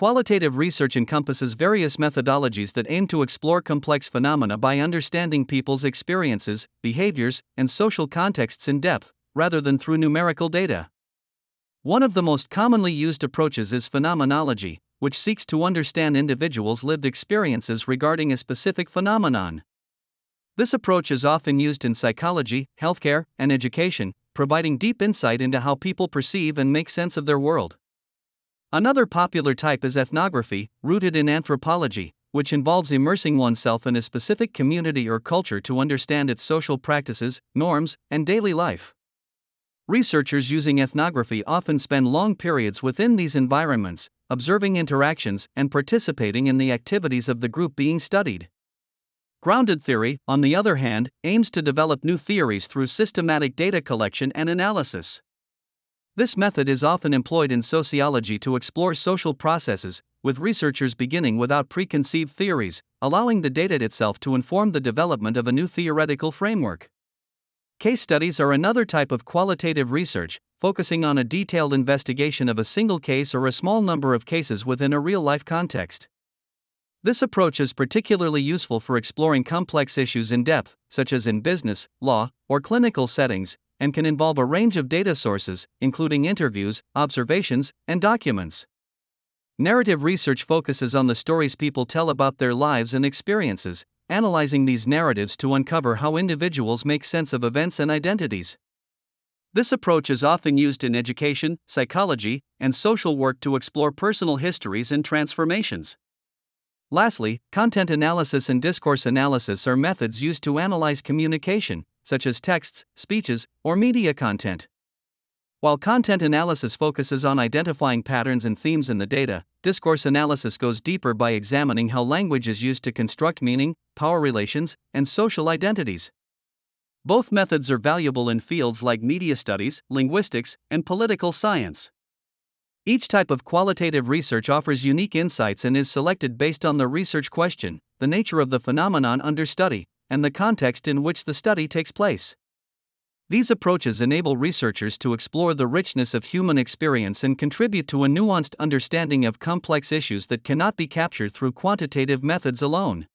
Qualitative research encompasses various methodologies that aim to explore complex phenomena by understanding people's experiences, behaviors, and social contexts in depth, rather than through numerical data. One of the most commonly used approaches is phenomenology, which seeks to understand individuals' lived experiences regarding a specific phenomenon. This approach is often used in psychology, healthcare, and education, providing deep insight into how people perceive and make sense of their world. Another popular type is ethnography, rooted in anthropology, which involves immersing oneself in a specific community or culture to understand its social practices, norms, and daily life. Researchers using ethnography often spend long periods within these environments, observing interactions and participating in the activities of the group being studied. Grounded theory, on the other hand, aims to develop new theories through systematic data collection and analysis. This method is often employed in sociology to explore social processes, with researchers beginning without preconceived theories, allowing the data itself to inform the development of a new theoretical framework. Case studies are another type of qualitative research, focusing on a detailed investigation of a single case or a small number of cases within a real-life context. This approach is particularly useful for exploring complex issues in depth, such as in business, law, or clinical settings, and can involve a range of data sources, including interviews, observations, and documents. Narrative research focuses on the stories people tell about their lives and experiences, analyzing these narratives to uncover how individuals make sense of events and identities. This approach is often used in education, psychology, and social work to explore personal histories and transformations. Lastly, content analysis and discourse analysis are methods used to analyze communication, such as texts, speeches, or media content. While content analysis focuses on identifying patterns and themes in the data, discourse analysis goes deeper by examining how language is used to construct meaning, power relations, and social identities. Both methods are valuable in fields like media studies, linguistics, and political science. Each type of qualitative research offers unique insights and is selected based on the research question, the nature of the phenomenon under study, and the context in which the study takes place. These approaches enable researchers to explore the richness of human experience and contribute to a nuanced understanding of complex issues that cannot be captured through quantitative methods alone.